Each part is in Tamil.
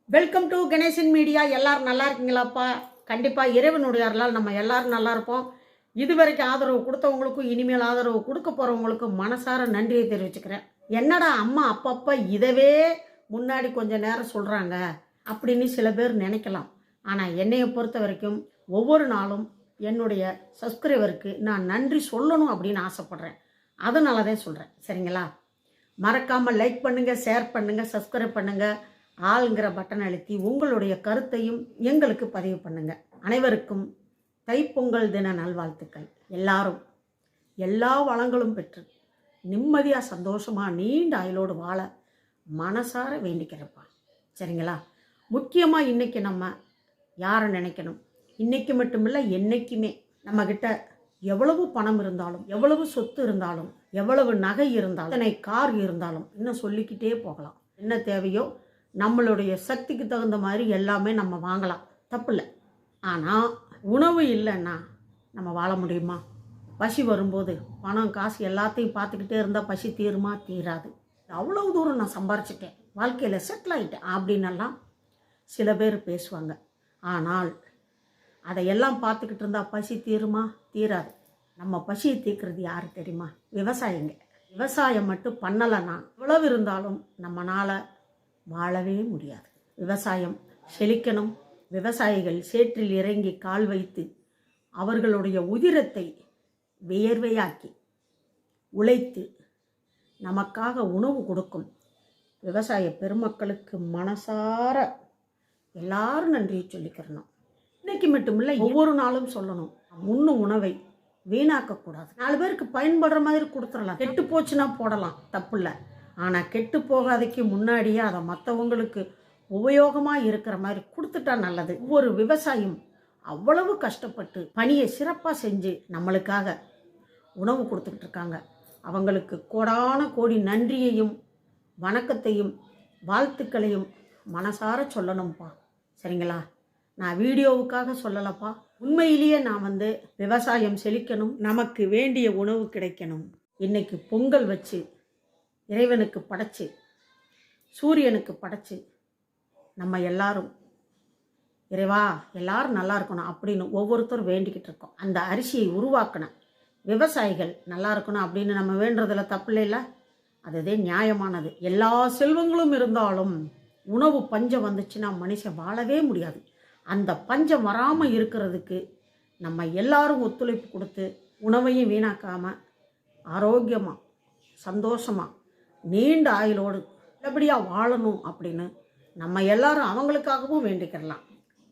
Welcome to Ganesan media. எல்லாரும் நல்லா இருக்கீங்களாப்பா? கண்டிப்பாக இறைவனுடைய அருளால் நம்ம எல்லாரும் நல்லா இருப்போம். இதுவரைக்கும் ஆதரவு கொடுத்தவங்களுக்கும் இனிமேல் ஆதரவு கொடுக்க போகிறவங்களுக்கும் மனசார நன்றியை தெரிவிச்சுக்கிறேன். என்னடா அம்மா அப்பப்போ இதவே முன்னாடி கொஞ்சம் நேரம் சொல்கிறாங்க அப்படின்னு சில பேர் நினைக்கலாம். ஆனால் என்னையை பொறுத்த வரைக்கும் ஒவ்வொரு நாளும் என்னுடைய சப்ஸ்கிரைபருக்கு நான் நன்றி சொல்லணும் அப்படின்னு ஆசைப்பட்றேன். அதனால தான் சொல்கிறேன். சரிங்களா? மறக்காமல் லைக் பண்ணுங்கள், ஷேர் பண்ணுங்கள், சப்ஸ்கிரைப் பண்ணுங்கள், ஆளுங்கிற பட்டன் அழுத்தி உங்களுடைய கருத்தையும் எங்களுக்கு பதிவு பண்ணுங்க. அனைவருக்கும் தைப்பொங்கல் தின நல்வாழ்த்துக்கள். எல்லாரும் எல்லா வளங்களும் பெற்று நிம்மதியாக சந்தோஷமாக நீண்ட ஆயுளோடு வாழ மனசார வேண்டிக்கிறப்பா. சரிங்களா? முக்கியமாக இன்றைக்கி நம்ம யாரை நினைக்கணும்? இன்றைக்கி மட்டுமில்லை, என்றைக்குமே நம்மக்கிட்ட எவ்வளவு பணம் இருந்தாலும், எவ்வளவு சொத்து இருந்தாலும், எவ்வளவு நகை இருந்தாலும், எத்தனை கார் இருந்தாலும், இன்னும் சொல்லிக்கிட்டே போகலாம். என்ன தேவையோ நம்மளுடைய சக்திக்கு தகுந்த மாதிரி எல்லாமே நம்ம வாங்கலாம், தப்பு இல்லை. ஆனால் உணவு இல்லைன்னா நம்ம வாழ முடியுமா? பசி வரும்போது பணம் காசு எல்லாத்தையும் பார்த்துக்கிட்டே இருந்தால் பசி தீருமா? தீராது. அவ்வளவு தூரம் நான் சம்பாரிச்சிட்டேன், வாழ்க்கையில் செட்டில் ஆகிட்டேன் அப்படின்னெல்லாம் சில பேர் பேசுவாங்க. ஆனால் அதையெல்லாம் பார்த்துக்கிட்டு இருந்தால் பசி தீருமா? தீராது. நம்ம பசியை தீர்க்கிறது யார் தெரியுமா? விவசாயிங்க. விவசாயம் மட்டும் பண்ணலைன்னா எவ்வளவு இருந்தாலும் நம்மளால் வாழவே முடியாது. விவசாயம் செழிக்கணும். விவசாயிகள் சேற்றில் இறங்கி கால் வைத்து அவர்களுடைய உதிரத்தை வியர்வையாக்கி உழைத்து நமக்காக உணவு கொடுக்கும் விவசாய பெருமக்களுக்கு மனசார எல்லாரும் நன்றியை சொல்லிக்கிறணும். இன்னைக்கு மட்டுமில்லை, ஒவ்வொரு நாளும் சொல்லணும். உண்ணும் உணவை வீணாக்கக்கூடாது. 4 பேருக்கு பயன்படுற மாதிரி கொடுத்துடலாம். கெட்டு போச்சுன்னா போடலாம், தப்பு இல்லை. ஆனால் கெட்டு போகாதைக்கு முன்னாடியே அதை மற்றவங்களுக்கு உபயோகமாக இருக்கிற மாதிரி கொடுத்துட்டா நல்லது. ஒவ்வொரு விவசாயியும் அவ்வளவு கஷ்டப்பட்டு பணியை சிறப்பாக செஞ்சு நம்மளுக்காக உணவு கொடுத்துக்கிட்டு இருக்காங்க. அவங்களுக்கு கோடான கோடி நன்றியையும் வணக்கத்தையும் வாழ்த்துக்களையும் மனசார சொல்லணும்ப்பா. சரிங்களா? நான் வீடியோவுக்காக சொல்லலப்பா. உண்மையிலேயே நான் விவசாயம் செழிக்கணும், நமக்கு வேண்டிய உணவு கிடைக்கணும். இன்னைக்கு பொங்கல் வச்சு இறைவனுக்கு படைச்சு சூரியனுக்கு படைச்சு நம்ம எல்லாரும் இறைவா எல்லாரும் நல்லா இருக்கணும் அப்படின்னு ஒவ்வொருத்தரும் வேண்டிக்கிட்டு இருக்கோம். அந்த அரிசியை உருவாக்கின விவசாயிகள் நல்லா இருக்கணும் அப்படின்னு நம்ம வேண்டுறதுல தப்பு இல்லைல்ல? அதுதே நியாயமானது. எல்லா செல்வங்களும் இருந்தாலும் உணவு பஞ்சம் வந்துச்சுன்னா மனுஷன் வாழவே முடியாது. அந்த பஞ்சம் வராமல் இருக்கிறதுக்கு நம்ம எல்லாரும் ஒத்துழைப்பு கொடுத்து உணவையும் வீணாக்காமல் ஆரோக்கியமாக சந்தோஷமாக நீண்ட ஆயுளோடு நல்லபடியாக வாழணும் அப்படின்னு நம்ம எல்லாரும் அவங்களுக்காகவும் வேண்டிக்கிறலாம்.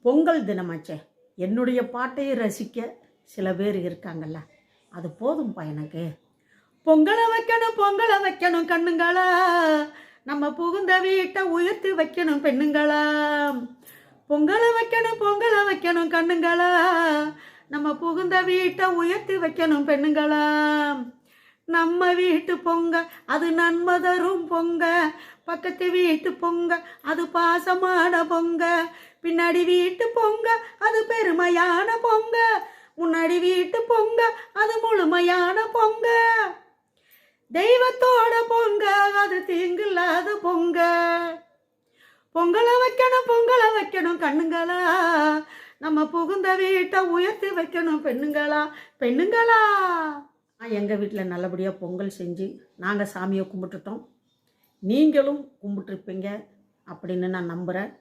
பொங்கல் தினமாச்சே, என்னுடைய பாட்டையை ரசிக்க சில பேர் இருக்காங்கல்ல, அது போதும்ப்பா எனக்கு. பொங்கலை வைக்கணும் கண்ணுங்களா, நம்ம புகுந்த வீட்டை உயர்த்தி வைக்கணும் பெண்ணுங்களா. பொங்கலை வைக்கணும் கண்ணுங்களா, நம்ம புகுந்த வீட்டை உயர்த்தி வைக்கணும் பெண்ணுங்களா. நம்ம வீட்டு பொங்க அது நன்மை தரும் பொங்க, பக்கத்து வீட்டு பொங்க அது பாசமான பொங்க, பின்னாடி வீட்டு பொங்க அது பெருமையான பொங்க, முன்னாடி வீட்டு பொங்க அது முழுமையான பொங்க, தெய்வத்தோட பொங்க அது தீங்கில்லாத பொங்க. பொங்கலை வைக்கணும் கண்ணுங்களா, நம்ம புகுந்த வீட்டை உயர்த்தி வைக்கணும் பெண்ணுங்களா. எங்கள் வீட்டில் நல்லபடியாக பொங்கல் செஞ்சு நாங்கள் சாமியை கும்பிட்டுட்டோம். நீங்களும் கும்பிட்டுருப்பீங்க அப்படின்னு நான் நம்புகிறேன்.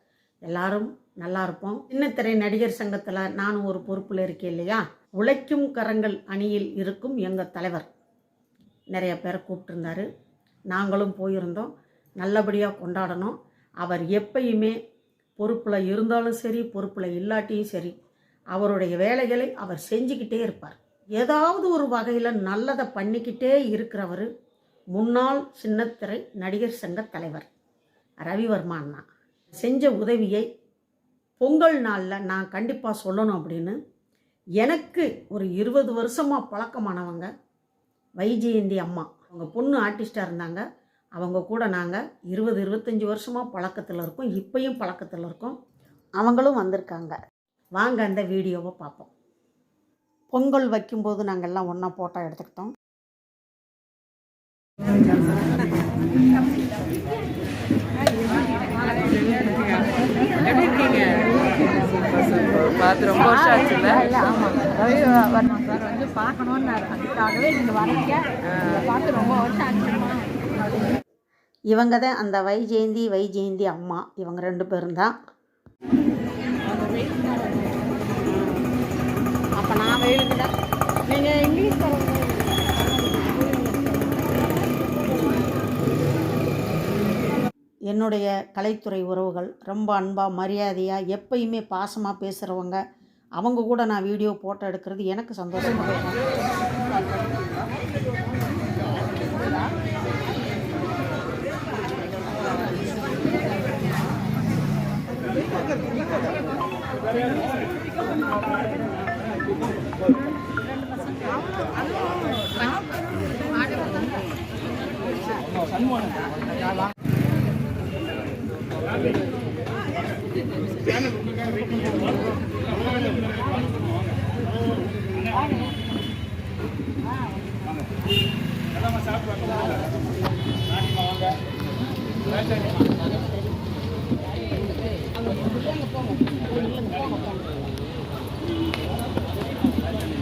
எல்லாரும் நல்லா இருப்போம். சின்னத்திரை நடிகர் சங்கத்தில் நானும் ஒரு பொறுப்பில் இருக்கேன் இல்லையா? உழைக்கும் கரங்கள் அணியில் இருக்கும் எங்கள் தலைவர் நிறைய பேரை கூப்பிட்டுருந்தாரு. நாங்களும் போயிருந்தோம். நல்லபடியாக கொண்டாடணும். அவர் எப்பயுமே பொறுப்பில் இருந்தாலும் சரி, பொறுப்பில் இல்லாட்டியும் சரி, அவருடைய வேலைகளை அவர் செஞ்சுக்கிட்டே இருப்பார். ஏதாவது ஒரு வகையில் நல்லதை பண்ணிக்கிட்டே இருக்கிறவர் முன்னாள் சின்னத்திரை நடிகர் சங்க தலைவர் ரவிவர்மா அண்ணா. செஞ்ச உதவியை பொங்கல் நாளில் நான் கண்டிப்பாக சொல்லணும் அப்படின்னு எனக்கு ஒரு 20 வருஷமாக பழக்கமானவங்க வைஜெயந்தி அம்மா. அவங்க பொண்ணு ஆர்டிஸ்டாக இருந்தாங்க. அவங்க கூட நாங்கள் 20-25 வருஷமாக பழக்கத்தில் இருக்கோம். இப்பயும் பழக்கத்தில் இருக்கோம். அவங்களும் வந்திருக்காங்க. வாங்க அந்த வீடியோவை பார்ப்போம். பொங்கல் வைக்கும்போது நாங்கள் எல்லாம் ஒன்றா ஃபோட்டோ எடுத்துக்கிட்டோம். பார்த்து ரொம்ப வருஷம் ஆச்சுல்ல? இல்லை ஆமாம், ரவி வர்மா சார் வந்து பார்க்கணுன்னாரு, அதுக்காகவே நீங்கள் வரீங்க, பார்த்து ரொம்ப வருஷம் ஆச்சுமா. இவங்க தான் அந்த வைஜெயந்தி அம்மா. இவங்க 2 பேரும் தான். அப்போ நான் வெயிலுக்கு தான். நீங்கள் இங்கிலீஷ் என்னுடைய கலைத்துறை உறவுகள் ரொம்ப அன்பாக மரியாதையாக எப்பயுமே பாசமாக பேசுகிறவங்க, அவங்க கூட நான் வீடியோ போட்டோ எடுக்கிறது எனக்கு சந்தோஷமாக இருக்கும்.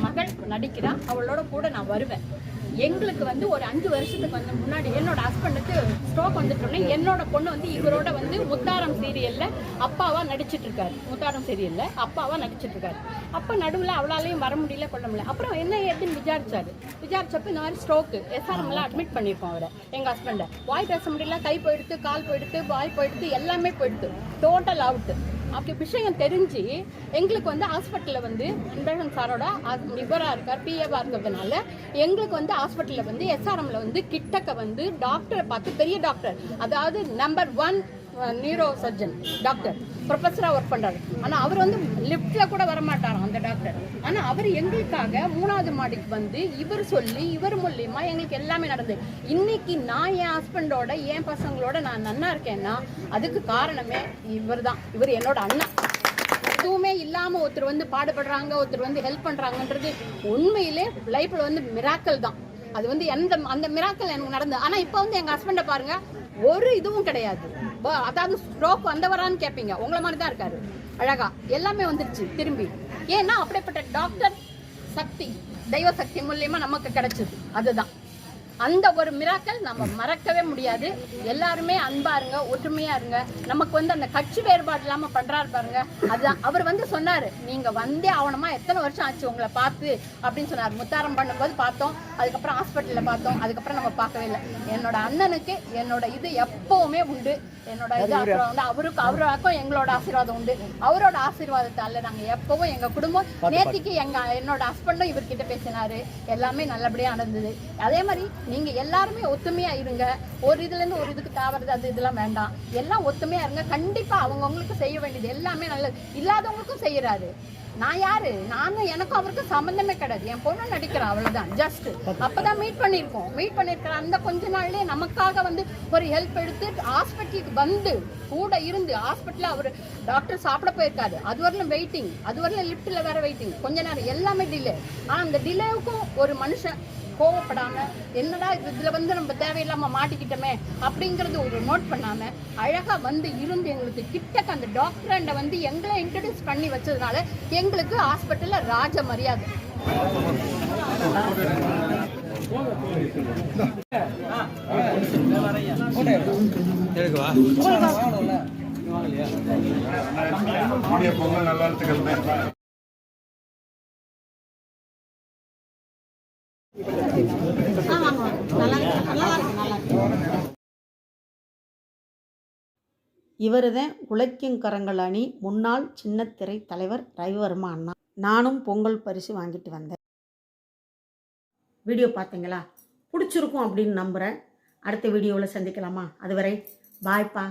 மகள் நடிக்கிறா, அவளோட கூட நான் வருவேன். எங்களுக்கு வந்து ஒரு 5 வருஷத்துக்கு வந்து முன்னாடி என்னோட ஹஸ்பண்டுக்கு ஸ்ட்ரோக் வந்துட்டோன்னே என்னோட பொண்ணு வந்து இவரோட வந்து முத்தாரம் சீரியல்ல அப்பாவா நடிச்சிட்டு இருக்காரு. முத்தாரம் சீரியல்ல அப்பாவா நடிச்சிட்டு இருக்காரு. அப்போ நடுவில் அவளாலையும் வர முடியல, கொள்ள முடியல. அப்புறம் என்ன ஏதுன்னு விசாரிச்சப்ப இந்த மாதிரி ஸ்ட்ரோக்கு எஸ்ஆர்எம்ல அட்மிட் பண்ணியிருக்கோம் அவரை, எங்கள் ஹஸ்பண்டை. வாய் பேச முடியல, கை போயிடுத்து, கால் போயிடுத்து, வாய் போயிடுத்து, எல்லாமே போயிடுத்து, டோட்டல் அவுட்டு. அப்படி விஷயம் தெரிஞ்சு எங்களுக்கு வந்து ஹாஸ்பிட்டலில் வந்து அன்பழகன் சாரோட இவராக இருக்கார், பிஏவாக இருக்கிறதுனால எங்களுக்கு வந்து ஹாஸ்பிட்டலில் வந்து எஸ்ஆர்எம்ல வந்து கிட்டக்க வந்து டாக்டரை பார்த்து, பெரிய டாக்டர், அதாவது நம்பர் 1 நியூரோ சர்ஜன் டாக்டர், ப்ரொஃபஸராக ஒர்க் பண்ணுறாரு. ஆனால் அவர் வந்து லிஃப்டில் கூட வரமாட்டாராம் அந்த டாக்டர். ஆனால் அவர் எங்களுக்காக 3வது மாடிக்கு வந்து இவர் மூலியமா எங்களுக்கு எல்லாமே நடந்தது. இன்னைக்கு நான் என் ஹஸ்பண்டோட என் பசங்களோட நான் நன்னா இருக்கேன்னா அதுக்கு காரணமே இவர் தான். இவர் என்னோட அண்ணா. எதுவுமே இல்லாமல் ஒருத்தர் வந்து பாடுபடுறாங்க, ஒருத்தர் வந்து ஹெல்ப் பண்ணுறாங்கன்றது உண்மையிலே லைஃப்பில் வந்து மிராக்கல் தான். அது வந்து அந்த மிராக்கல் எனக்கு நடந்தது. ஆனால் இப்போ வந்து எங்கள் ஹஸ்பண்டை பாருங்க, ஒரு இதுவும் கிடையாது. அதாவது ஸ்ட்ரோக் வந்தவரான்னு கேட்பீங்க, உங்களை மாதிரி தான் இருக்காரு, அழகா எல்லாமே வந்துருச்சு திரும்பி. ஏன்னா அப்படிப்பட்ட டாக்டர் சக்தி, தெய்வ சக்தி மூலியமா நமக்கு கிடைச்சது. அதுதான் அந்த ஒரு மிராக்கல் நம்ம மறக்கவே முடியாது. எல்லாருமே அன்பா இருங்க, ஒற்றுமையா இருங்க. நமக்கு வந்து அந்த கட்சி வேறுபாடு இல்லாம பண்றாரு பாருங்க, அதுதான். அவர் வந்து சொன்னாரு, நீங்க வந்தே ஆவணமா, எத்தனை வருஷம் ஆச்சு உங்களை பார்த்து அப்படின்னு சொன்னார். முத்தாரம் பண்ணும்போது பார்த்தோம், அதுக்கப்புறம் ஹாஸ்பிட்டல்ல பார்த்தோம், அதுக்கப்புறம் நம்ம பார்க்கவே இல்லை. என்னோட அண்ணனுக்கு என்னோட இது எப்பவுமே உண்டு. என்னோட இது அப்புறம் வந்து அவருக்கும் எங்களோட ஆசீர்வாதம் உண்டு. அவரோட ஆசீர்வாதத்தால நாங்க எப்பவும் எங்க குடும்பம், நேத்திக்கு என்னோட ஹஸ்பண்டும் இவர்கிட்ட பேசினாரு, எல்லாமே நல்லபடியா நடந்தது. அதே மாதிரி நீங்க எல்லாருமே ஒத்துமையா இருங்க. ஒரு இதுல இருந்து ஒரு இதுக்கு தாவறது அது இதெல்லாம் வேண்டாம். எல்லாம் ஒத்துமையா இருங்க. கண்டிப்பா அவங்கவுங்களுக்கு செய்ய வேண்டியது எல்லாமே நல்லது. இல்லாதவங்களுக்கும் செய்யறாரு. நான் யாரு? நானும் எனக்கும் அவருக்கும் சம்பந்தமே கிடையாது. என் பொண்ணு நடிக்கிறேன், அவ்வளவுதான். ஜஸ்ட் அப்பதான் மீட் பண்ணிருக்கிற அந்த கொஞ்ச நாள்லயே நமக்காக வந்து ஒரு ஹெல்ப் எடுத்து ஹாஸ்பிட்டலுக்கு வந்து கூட இருந்து, ஹாஸ்பிட்டல்ல அவர் டாக்டர் சாப்பிட போயிருக்காரு, அது வரலும் வெயிட்டிங், அது வரலும் லிப்ட்ல வேற வெயிட்டிங், கொஞ்ச நேரம் எல்லாமே டிலே. ஆனா அந்த டிலேவுக்கும் ஒரு மனுஷன் கோவப்படாம, என்னடா இதுல வந்து நம்ம தேவையில்லாம மாட்டிக்கிட்டோமே அப்படிங்கறது ஒரு நோட் பண்ணாம அழகா வந்து இருந்து எங்களுக்கு கிட்டக்க அந்த டாக்டர் வந்து எங்களை இன்ட்ரடியூஸ் பண்ணி வச்சதுனால எங்களுக்கு ஹாஸ்பிட்டல்ல ராஜ மரியாதை. இவருதான் உழைக்கும் கரங்கள் அணி முன்னாள் சின்னத்திரை தலைவர் ரவிவர்மா அண்ணா. நானும் பொங்கல் பரிசு வாங்கிட்டு வந்தேன். வீடியோ பார்த்தீங்களா? பிடிச்சிருக்கும் அப்படின்னு நம்புகிறேன். அடுத்த வீடியோவில் சந்திக்கலாமா? அதுவரை பாய்ப்பா.